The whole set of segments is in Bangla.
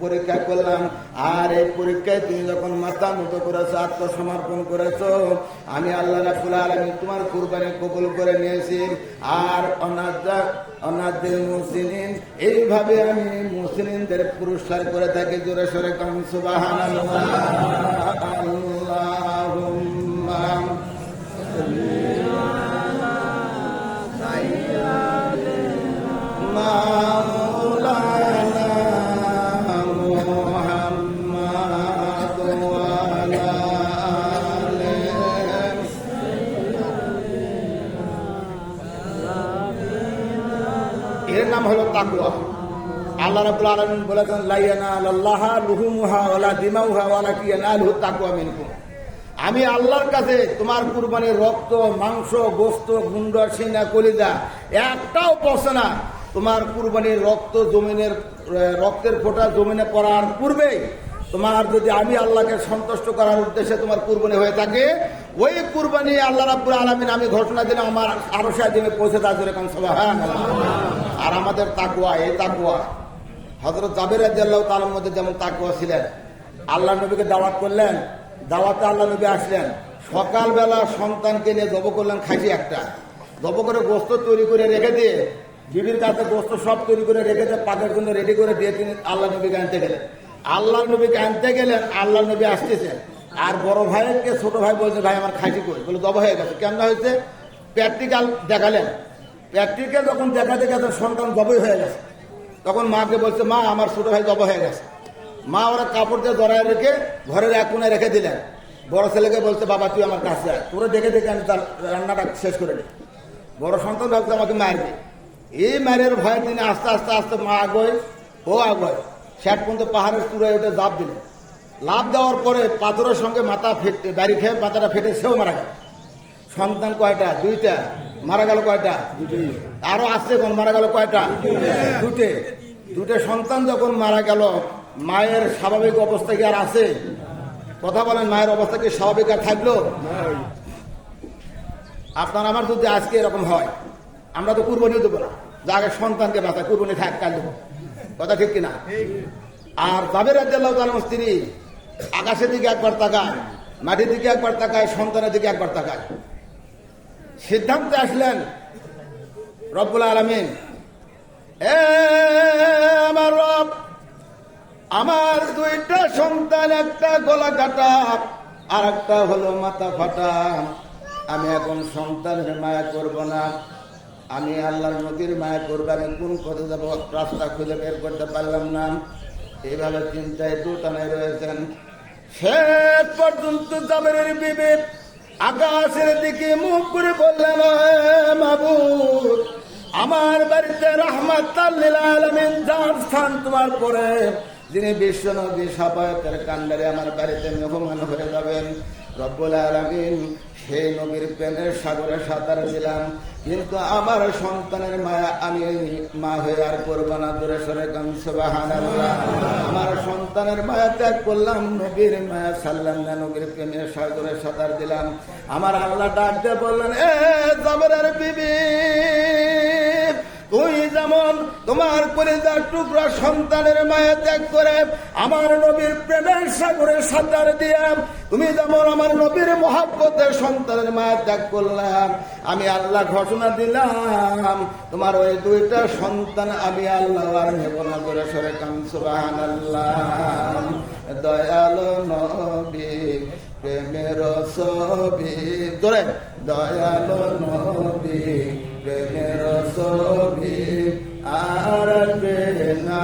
পরীক্ষা করলাম, আর এই পরীক্ষায় তুমি যখন মাথা মতো করেছো, আত্মসমর্পণ করেছো, আমি আল্লাহ রাব্বুল আলামিন তোমার কুরবানি কবুল করে নিয়েছি। আর অনাথদের মুসলিম, এইভাবে আমি মুসলিমদের পুরস্কার করে থাকি। জোরে সরে কাম সুবহানাল্লাহ। আল্লাহুম্মা মাওলানা মুহাম্মাদ ওয়া আলা আলিহি। এর নাম হলো তাকওয়া। আল্লাহ রাব্বুল আলামিন বলেছেন, লা ইয়ানালুল্লাহা লুহুমুহা ওয়ালা দিমাউহা ওয়ালাকিন ইয়ানালুহু তাকওয়া মিনকুম। আমি আল্লাহর কাছে তোমার কুরবানির রক্ত, মাংস, গোশত, গুন্ড, সিনা, কলিজা একটাও পড়ছে না। তোমার কুরবানির রক্তের ফোঁটা জমিনে পড়ার পূর্বে তোমার যদি আমি আল্লাহকে সন্তুষ্ট করার উদ্দেশ্যে তোমার কুরবানি হয়ে থাকে, ওই কুরবানি আল্লাহ রাব্বুল আলামিন আমি ঘোষণা দিলাম আমার আরশে আজিমে পৌঁছে যাবে। সুবহানাল্লাহ। আর আমাদের তাকওয়া, এই তাকওয়া হযরত জাবের রাদিয়াল্লাহু তাআলার মধ্যে যেমন তাকওয়া ছিলেন, আল্লাহ নবীকে দাওয়াত করলেন, দাওয়াতে আল্লাহ নবী আসলেন, সকালবেলা সন্তানকে নিয়ে জব করলেন খাসি একটা, জব করে গোস্ত তৈরি করে রেখে দিয়ে বিবির কাছে গোস্ত সব তৈরি করে রেখে দিয়ে পাকের জন্য রেডি করে দিয়ে তিনি আল্লাহ নবীকে আনতে গেলেন। আল্লাহ নবীকে আনতে গেলেন, আল্লাহ নবী আসতেছেন, আর বড় ভাইকে ছোট ভাই বলছে, ভাই আমার খাসি কই? বলে জব হয়ে গেছে। কেমন হয়েছে? প্র্যাকটিক্যাল দেখালেন। প্র্যাকটিক্যাল যখন দেখাতে গেছে সন্তান জবই হয়ে গেছে, তখন মাকে বলছে, মা আমার ছোট ভাই জব হয়ে গেছে। মা ওরা কাপড় দিয়ে জড়ায় রেখে ঘরের এক কোণে রেখে দিলেন। বড় ছেলেকে বলছে, বাবা তুই আমার কাছে আয়, তোরা দেখে দেখে আমি তার রান্নাটা শেষ করে দিই। বড় সন্তান ভাবছে আমাকে মারবে। এই মারের ভয়ে তিনি আস্তে আস্তে আস্তে মা আgoয়, ও আgoয়, শেষ পর্যন্ত পাহাড়ের চূড়ায় উঠে লাফ দিলেন। লাফ দেওয়ার পরে পাথরের সঙ্গে মাথা ফেটে, বাড়ি খেয়ে মাথাটা ফেটে সেও মারা গেল। সন্তান কয়টা? দুইটা। মারা গেল কয়টা? আরো আসছে কোন মারা গেল কয়টা? দুটে সন্তান যখন মারা গেল, মায়ের স্বাভাবিক অবস্থা কি আর আছে? কথা বলেন, মায়ের অবস্থা কি স্বাভাবিক আর থাকলো? আপনার আমার যদি আজকে এরকম হয়, আমরা তো কুরবানি দেবো না, যে আগে সন্তানকে বাঁচা, কুরবানি থাক কাল দেবো। কথা ঠিক কিনা? আর জাবের রাদিয়াল্লাহু তাআলার স্ত্রী আকাশের দিকে একবার তাকায়, মাটির দিকে একবার তাকায়, সন্তানের দিকে একবার তাকায়। সিদ্ধান্তে আসলেন রব্বুল আলামিন, আমার রব, আমার দুইটা সন্তান, একটা গলা কাটা আর একটা হলো মাথা ফাটা। আমি এখন সন্তানের মায়া করব না, আমি আল্লাহর নবীর মায়া করবো। আমি কোন পথে যাবো রাস্তা খুঁজে বের করতে পারলাম না। এইভাবে চিন্তায় দুটানায় রয়েছেন। শেষ পর্যন্ত জাবেরের বিবি আকাশের দিকে মুখ করে বললেন, মাবুদ, আমার বাড়িতে রাহমাতাল লিল আলামিন যার স্থান তোমার পরে, যিনি বিশ্ব নবী শাফায়াতের কান্ডারে আমার বাড়িতে মেহমান হয়ে যাবেন, রব্বুল আলামিন সেই নবীর প্রেমের সাগরে সাঁতার দিলাম, কিন্তু আমার সন্তানের মায়া আমি মা হয়ে আর করবো না। দূরে সরে গান সুবহানাল্লাহ। আমার সন্তানের মায়া ত্যাগ করলাম, নবীর মায়া ছাড়লাম না, নবীর প্রেমের সাগরে সাঁতার দিলাম। আমার আল্লাহ ডাক দিয়ে বললেন, এ জাবেরের বিবি, তুই যেমন তোমার কলিজার টুকরা সন্তানের মায়া ত্যাগ করে আমার নবীর প্রেমের সাগরে সাঁতার দিয়ে তুমি যেমন আমার নবীর মহব্বতের সন্তানের মায়া ত্যাগ করলাম, আমি আল্লাহ ঘোষণা দিলাম তোমার ওই দুইটা সন্তান আমি আল্লাহ আর নেব না। করে সরে কান সুবহানাল্লাহ। দয়ালো নবী প্রেমের ছবি, ধরে দয়ালো নবী প্রেমের ছবি আর না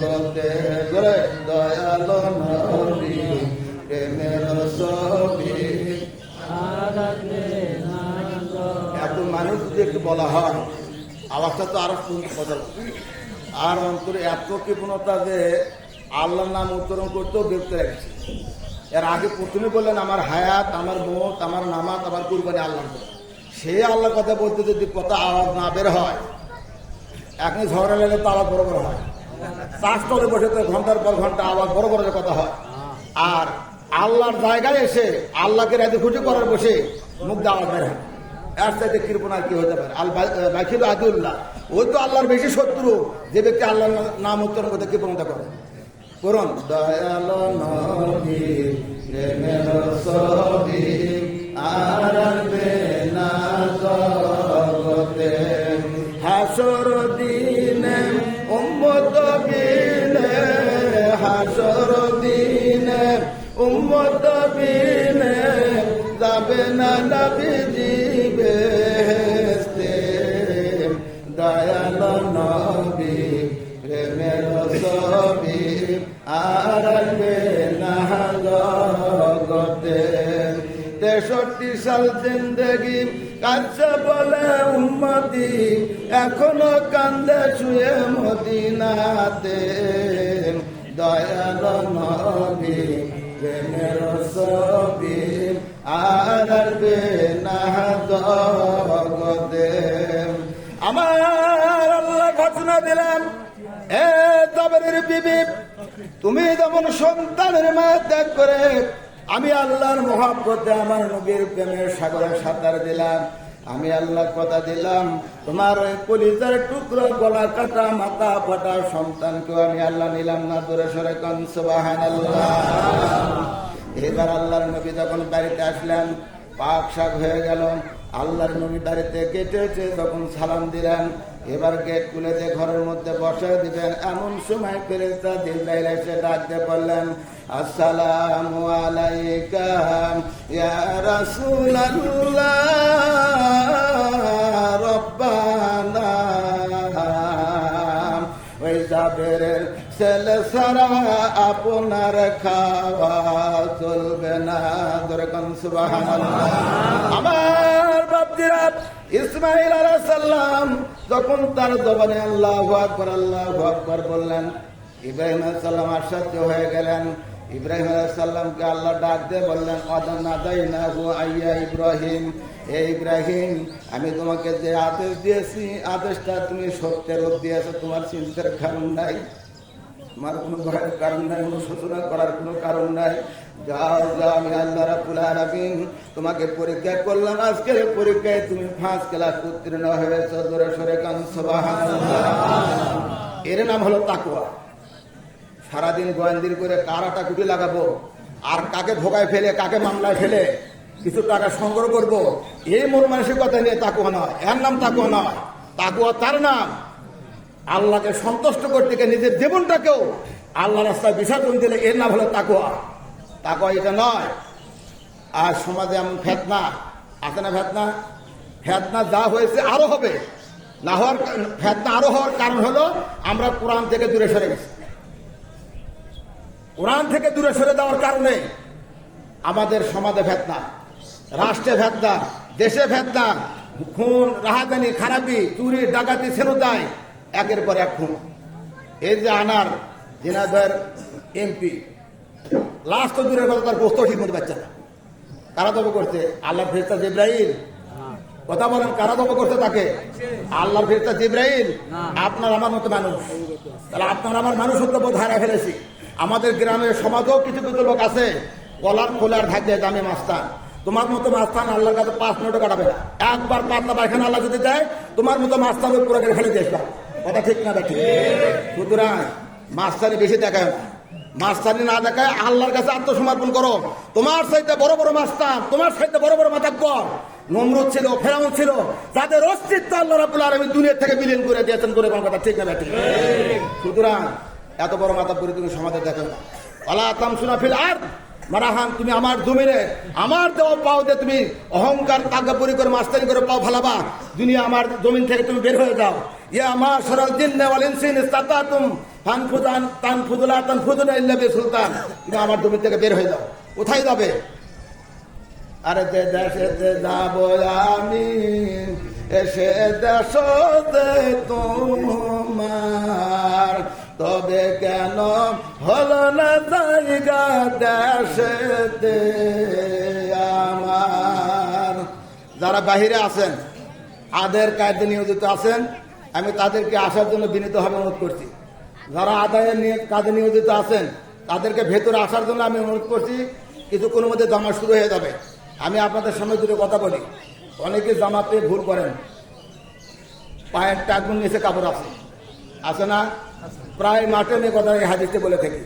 জগতে, ধরে দয়ালো নবী প্রেমের ছবি। এত মানুষ যদি একটু বলা হয়, আওয়াজটা তো আরো বদল, আর অন্তরে এত কৃপণতা যে আল্লাহর নাম উচ্চারণ করতেও ব্যক্ত রেখেছে। এর আগে প্রথমে বললেন আমার হায়াত, আমার মত, আমার নামাজ, আমার কুরবানি আল্লাহ। সে আল্লাহর কথা বলতে যদি কথা আওয়াজ না বের হয়, এখনই ঝগড়া লাগলে তো আওয়াজ বড় বড় হয়। চাষ করে বসে তো ঘন্টার পর ঘন্টা আওয়াজ বড় বড় কথা হয়। আর আল্লাহর জায়গায় এসে আল্লাহকে রাজি খুশি করার বসে মুখ দিয়ে আওয়াজ বের হয়। এর চাইতে কৃপণ আর কি হতে পারে? আল বাখিল আদিউল্লাহ ওই তো আল্লাহর বেশি শত্রু যে ব্যক্তি আল্লাহর নাম উচ্চারণ করতে কৃপণতা করে। করুন দয়াল নবী প্রেমের ছবি আর আনবে না জগতে, হাসর দিনে উম্মত বিনে, হাসর দিনে উম্মত বিনে যাবে না নবীজি বেহেশতে। দয়াল নবী প্রেমের ছবি আর আনবে না জগতে। 63 সাল জিন্দেগি কাছে বলে উম্মতি, এখনো কান্দে শুয়ে মদিনাতে। দয়াল নবী প্রেমের ছবি আর আনবে না জগতে। আমার আল্লাহ ঘোষণা দিলেন, এ জাবেরের বিবি, তুমি যেমন সন্তানের মায়া ত্যাগ করে আমি আল্লাহর মহব্বতে আমার নবীর প্রেমের সাগরে সাঁতার দিলাম, আমি আল্লাহ কথা দিলাম তোমার ওই কলিজার টুকরো গলা কাটা মাথা ফাটা সন্তানকেও আমি আল্লাহ নিলাম না। দূরে সরে কোন সুবহানাল্লাহ। এবার আল্লাহর নবী যখন বাড়িতে আসলেন, পাক শাক হয়ে গেল, আল্লাহর নবী বাড়িতে গেটেছে যখন সালাম দিলেন, এবার গেট খুলে দিয়ে ঘরের মধ্যে বসে দিবেন, এমন সময় ফেরেশতা জিবরাইল এসে ডাকতে বললেন, আসসালামু আলাইকা ইয়া রাসূলুল্লাহ রব্বানা। ওই জাবেরের ছেলে সারা আপনার খাওয়া চলবে না। যেরকম সুবহানাল্লাহ। আমার বাপজিরা, ইসমাঈল আলাইহিস সালাম যখন তার জবানে আল্লাহু আকবার আল্লাহু আকবার বললেন, ইব্রাহিম আলাইহিস সালাম আশ্চর্য হয়ে গেলেন। ইব্রাহিম আলাইহিস সালামকে আল্লাহ ডাক দিয়ে বললেন, আদানাদাইনাহু আইয়া ইব্রাহিম, হে ইব্রাহিম, আমি তোমাকে যে আদেশ দিয়েছি আদেশটা তুমি সত্যের রূপ দিয়েছো, তোমার চিন্তার কারণ নাই, তোমার কোনো ভয়ের কারণ নাই, অনুশোচনা করার কোনো কারণ নাই। যাও যাও, আমি আল্লাহ রাব্বুল আলামিন তোমাকে পরীক্ষা করলাম, আজকের পরীক্ষায় তুমি 5 ক্লাস উত্তীর্ণ হয়েছো। জোরে সরে কান সুবহানাল্লাহ। এর নাম হলো তাকওয়া। সারাদিন গোয়েন্দির করে কারাটা কুটি লাগাবো, আর কাকে ধোকায় ফেলে কাকে মামলায় ফেলে কিছু টাকা সংগ্রহ করবো, এই মন মানসিকতা নিয়ে তাকওয়া নয়। এর নাম তাকওয়া নয়। তাকওয়া তার নাম আল্লাহকে সন্তুষ্ট করতে গিয়ে নিজের জীবনটাকেও আল্লাহ রাস্তায় বিসর্জন দিলে এর নাম হলো তাকওয়া। তাকওয়া এটা নয়। আর সমাজে এমন ফেতনা আছে না, ফেতনা ফেতনা যা হয়েছে আরো হবে, না হওয়ার ফেতনা আরো হওয়ার কারণ হলো আমরা কোরআন থেকে দূরে সরে গেছি। কোরআন থেকে দূরে সরে দেওয়ার কারণে আমাদের সমাজে ফেতনা, রাষ্ট্রে ফেতনা, দেশে ফেতনা, খুন রাহাজানি খারাপি চুরি ডাকাতি ছেনতাই, একের পর এক খুন। এই যে আনার ঝিনাইদহের এমপি লাস্ট দূরের কথা, তার গোস্ত ঠিক মতো পাচ্ছে না। কারা দব করছে? আল্লাহর ফেরেশতা জিবরাইল। কথা বলেন, কারা দব করছে তাকে? আল্লাহর ফেরেশতা জিবরাইল। আপনার আমার মতো মানুষ, তাহলে আপনার আমার মানুষত্ব বোধ হারিয়ে ফেলেছি। আমাদের গ্রামের সমাজেও কিছু কিছু লোক আছে কলার খোলার থাকবে দামি মাস্তান। তোমার মতো মাস্তান আল্লাহর কাছে 5 মিনিটও কাটাবে না। একবার পাতলা পায়খানা আল্লাহ যদি দেয়, তোমার মতো মাস্তান পুরো করে ফেলে দিয়েছ। কথা ঠিক না দেখি? সুতরাং মাস্তানি বেশি দেখায় না, মাস্তানি না দেখায় আল্লাহর কাছে আত্মসমর্পণ করো। তোমার সাথে বড় বড় মাস্তান, তোমার সাথে বড় বড় মাতাব্বর নমরুদ ছিল, ফেরাউন ছিল, যাদের অস্তিত্ব আল্লাহ রাব্বুল আলামিন দুনিয়া থেকে বিলীন করে দিয়েছেন। করে কোন কথা ঠিক না দেখি? সুতরাং এত বড় মাতাব্বর তুমি সমাজে দেখো না। ওয়ালা তামসুনা ফিল আরদ মারাহান, তুমি আমার জমিনে আমার দেওয়া পাও দিয়ে তুমি অহংকার তাগাপুরি করে মাস্তানি করে পাও ফালাবা, দুনিয়া আমার জমিন থেকে তুমি বের হয়ে যাও। ইয়া মাশারাল জিন্নি ওয়াল ইনসি ইসতাতাতুম ফানফুদান তানফুদুলা তানফুদুনা ইল্লা বিসুলতান, তুমি আমার জমিন থেকে বের হয়ে যাও। কোথায় যাবে? আরে যে দেশে যাব আমি, এসে দেশ তোমার, তবে কেন হলো না জায়গা দেশেতে আমার। যারা বাহিরে আছেন, আদের কায়দে নিয়োজিত আছেন, আমি তাদেরকে আসার জন্য বিনীতভাবে অনুরোধ করছি। যারা আদায়ের কাজে নিয়োজিত আছেন, তাদেরকে ভেতরে আসার জন্য আমি অনুরোধ করছি। কিছুক্ষণের মধ্যে জমা শুরু হয়ে যাবে। আমি আপনাদের সামনে দুটো কথা বলি। অনেকে জামাতে ভুল করেন, পায়ের টাকুন নিচে কাপড় আছে, আছে না? প্রায় মাঠে মেয়ে কথা এই হাদিসে বলে থাকি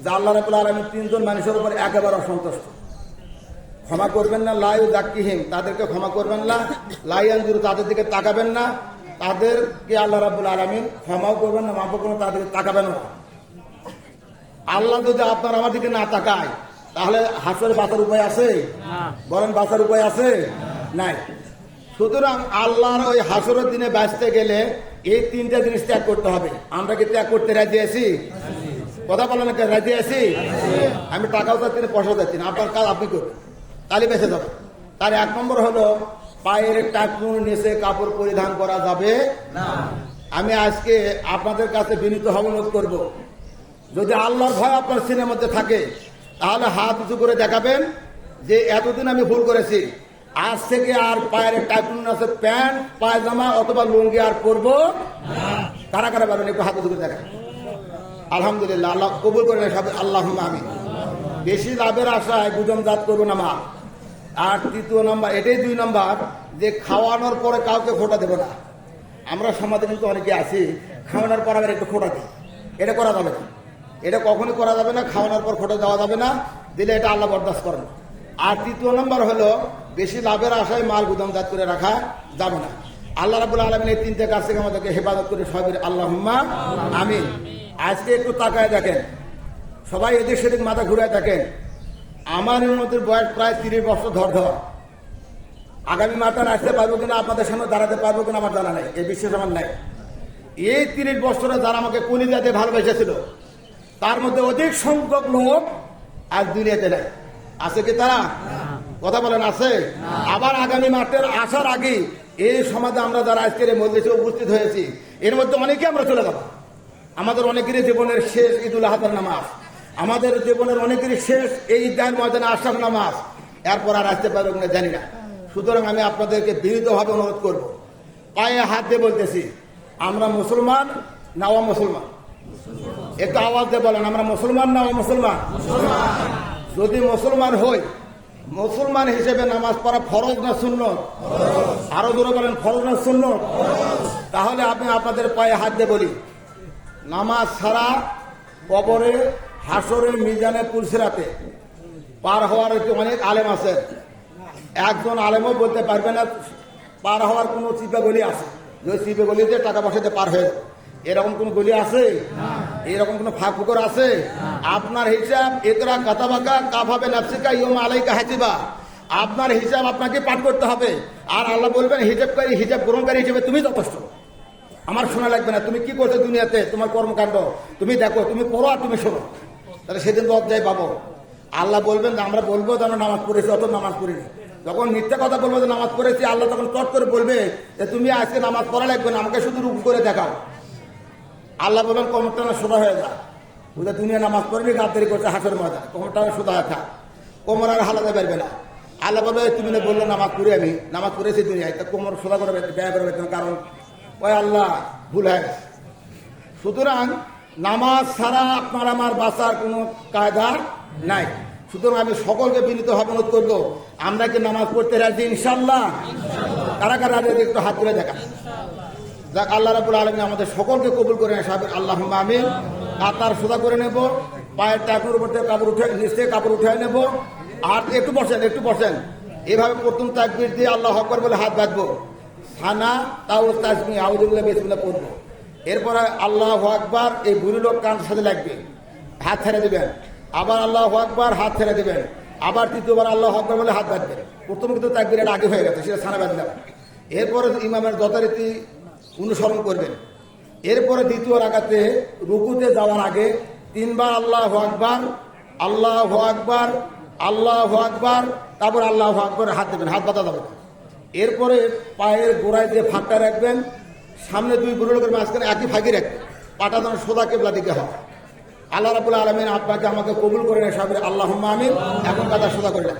যে আল্লাহ রাব্বুল আলামিন তিনজন মানুষের উপর একেবারে অসন্তুষ্ট। ক্ষমা করবেন না, লা ইউযাক্কিহিম, তাদেরকে ক্ষমা করবেন না, লা ইয়ানজুরু, তাদের দিকে তাকাবেন না, তাদেরকে আল্লাহ রাব্বুল আলামিন ক্ষমাও করবেন না, মাফও করবেন, তাদেরকে তাকাবেন না। আল্লাহ যদি আপনার আমার দিকে না তাকায় তাহলে হাসরে বাঁচার উপায় আছে? বলেন, বাঁচার উপায় আছে? নাই। সুতরাং আল্লাহর ওই হাসরের দিনে বাঁচতে গেলে এই তিনটা জিনিস ত্যাগ করতে হবে। আমরা কি ত্যাগ করতে রাজি আছি? কথা বলেন, রাজি আছি? আমি টাকাও চাচ্ছি না, পয়সাও চাচ্ছি না, আপনার কাজ আপনি করবেন, তাহলে বেঁচে যাবে। তার 1 নম্বর হলো পায়ের টাকুর নিচে কাপড় পরিধান করা যাবে না। আমি আজকে আপনাদের কাছে বিনীত অনুরোধ করব, যদি আল্লাহর ভয় আপনার সিনের মধ্যে থাকে তাহলে হাত উঁচু করে দেখাবেন যে এতদিন আমি ভুল করেছি, আজ থেকে আর পায়ের টাকুন আছে প্যান্ট পায়জামা অথবা লুঙ্গি আর পরবো না। কারা কারা পারবেন একটু হাত উঁচু করে দেখান। আলহামদুলিল্লাহ, আল্লাহ কবুল করে নেয় সব, আল্লাহুম্মা আমিন। বেশি লাভের আশায় গুজমজাত করবো না মা। আর 3 নম্বর, এটাই 2 নম্বর, যে খাওয়ানোর পরে কাউকে খোটা দেবো না। আমরা সমাজে কিন্তু অনেকে আছি খাওয়ানোর পর আবার একটু খোটা দিই, এটা করা যাবে না, এটা কখনই করা যাবে না। খাওয়ানোর পর খোটা দেওয়া যাবে না, দিলে এটা আল্লাহ বরদাস্ত করেন। আর 3 নম্বর হলো বেশি লাভের আশায় মাল গুদামজাত করে রাখা যাবে না। আল্লাহ রাব্বুল আলামিন এই 3টে কাজ থেকে আমাদেরকে হেফাজত করে সবাই আল্লাহুম্মা আমিন। আজকে একটু তাকায় দেখেন, সবাই এদিক সেদিক মাথা ঘুরায় দেখেন। আমার উন্নতির বয়স প্রায় 30 বছর ধর। আগামী মাঠে আসতে পারবো কিনা, আপনাদের সামনে দাঁড়াতে পারবো কিনা আমার জানা নেই, এই বিশ্বাস আমার নাই। এই 30 বছরে যারা আমাকে কলিজা দিয়ে ভালোবেসেছিল তার মধ্যে অধিক সংখ্যক লোক আজ দুনিয়াতে নেই। আছে কি তারা? কথা বলেন, আছে? আবার আগামী মাঠের আসার আগে এই সমাজে আমরা যারা আজকের এই মজলিসে উপস্থিত হয়েছি এর মধ্যে অনেকে আমরা চলে যাব। আমাদের অনেকেরই জীবনের শেষ ঈদুল আজহার নামাজ, আমাদের জীবনের অনেকেরই শেষ এই ঈদগাহের ময়দানে আশরাফ নামাজ, এরপর আর আসতে পারবো কিনা জানি না। সুতরাং আমি আপনাদেরকে বিনীতভাবে অনুরোধ করব, পায়ে হাত দিয়ে বলতেছি, আমরা মুসলমান না অমুসলমান? একটু আওয়াজ দিয়ে বলেন, আমরা মুসলমান না অমুসলমান? যদি মুসলমান হই, মুসলমান হিসেবে নামাজ পড়া ফরজ না সুন্নত? আরো জোরে বলেন, ফরজ না সুন্নত? তাহলে আমি আপনাদের পায়ে হাত দিয়ে বলি, নামাজ ছাড়া কবরে, হাসরে, মিজানে, পুলসিরাতে পার হওয়ার অনেক আলেম আছে। একজন আলেমও বলতে পারবে না পার হওয়ার কোনো চিপে গলি আছে, যে চিপে গলিতে টাকা পয়সাতে পার হয়ে যাবে, এরকম কোন গলি আছে? এরকম কোন ফাঁক ফুকর আছে? আপনার হিসাব একরা কাতাবাকা কাফাবে নাফসিকা ইয়ুমা আলাইকা হাসিবা, আপনার হিসাব আপনাকে পাঠ করতে হবে। আর আল্লাহ বলবেন হিসাবকারী, হিসাব গ্রহণকারী হিসেবে তুমি যথেষ্ট, আমার শোনা লাগবে না তুমি কি করছো দুনিয়াতে, তোমার কর্মকাণ্ড তুমি দেখো, তুমি পড়ো আর তুমি শোনো, তাহলে সেদিন তো অধ্যায় পাবো। আল্লাহ বলবেন, আমরা বলবো যে আমরা নামাজ পড়েছি, অত নামাজ পড়িনি। যখন মিথ্যা কথা বলবো যে নামাজ পড়েছি, আল্লাহ তখন চট করে বলবে যে তুমি আজকে নামাজ পড়া লাগবে না, আমাকে শুধু রুকু করে দেখাও। আল্লাহ বলবেন কোমরটা না সোজা হয়ে যায়, বুঝলে দুনিয়া নামাজ পড়েনি, গাদ্দারি করছে হাসের মজা, কোমরটা সোজা হয়ে থাক, কোমর আর হালাতে পারবে না। আল্লাহ বলবে তুমি না বললো নামাজ পড়ি, আমি নামাজ পড়েছি দুনিয়ায়, তা কোমর সোজা করে ব্যয় করবে, কারণ ওই আল্লাহ ভুল হয়ে গেছে। সুতরাং নামাজ ছাড়া আপনার আমার বাঁচার কোনো কায়দা নাই। সুতরাং আমি সকলকে বিনীতভাবে অনুরোধ করবো, আমরা কি নামাজ পড়তে রাজি ইনশাল্লাহ? কারা কারা রাজি একটু হাত তুলে দেখা। যাক, আল্লাহ রাব্বুল আলামিন আমাদের সকলকে কবুল করে নেয় সাহেব, আল্লাহুম্মা আমিন। কাতার সোজা করে নেব, পায়ের টাকুর উপর থেকে কাপড় উঠে, নিচ থেকে কাপড় উঠে নেব। আর একটু বসেন, এভাবে প্রথম তাকবীর দিয়ে আল্লাহু আকবার বলে হাত বাঁধবো, সানা তাও তাসমি আউযুবিল্লাহি বিসমিল্লাহ পড়বো। এরপরে আল্লাহু আকবার, এই বুড়ি লোক কানের সাথে লাগবে, হাত ছেড়ে দিবেন, আবার আল্লাহু আকবার, হাত ছেড়ে দিবেন, আবার তৃতীয়বার আল্লাহু আকবার বলে হাত বাঁধবেন। প্রথম কিন্তু তাকবীর এটা আগে হয়ে গেছে, সেটা সানা বাঁধলাম। এরপরে ইমামের যথারীতি অনুসরণ করবেন। এরপরে দ্বিতীয় রাকাতে রুকুতে যাওয়ার আগে 3 বার আল্লাহু আকবার, আল্লাহু আকবার, আল্লাহু আকবার, তারপর আল্লাহু আকবার হাত দেবেন, হাত বাঁধা যাবে। এরপরে পায়ের গোড়ায় যে ফাঁকটা রাখবেন, সামনে 2 বুড়ো লোকের মাঝখানে একই ফাঁকি রাখবেন, পাটা যেন সোজা কেবলা দিকে হয়। আল্লাহ রাব্বুল আলামিন আপনাকে আমাকে কবুল করে নেয় সাহেব, আল্লাহুম্মা আমিন। এখন কাদা সোজা করে নেন।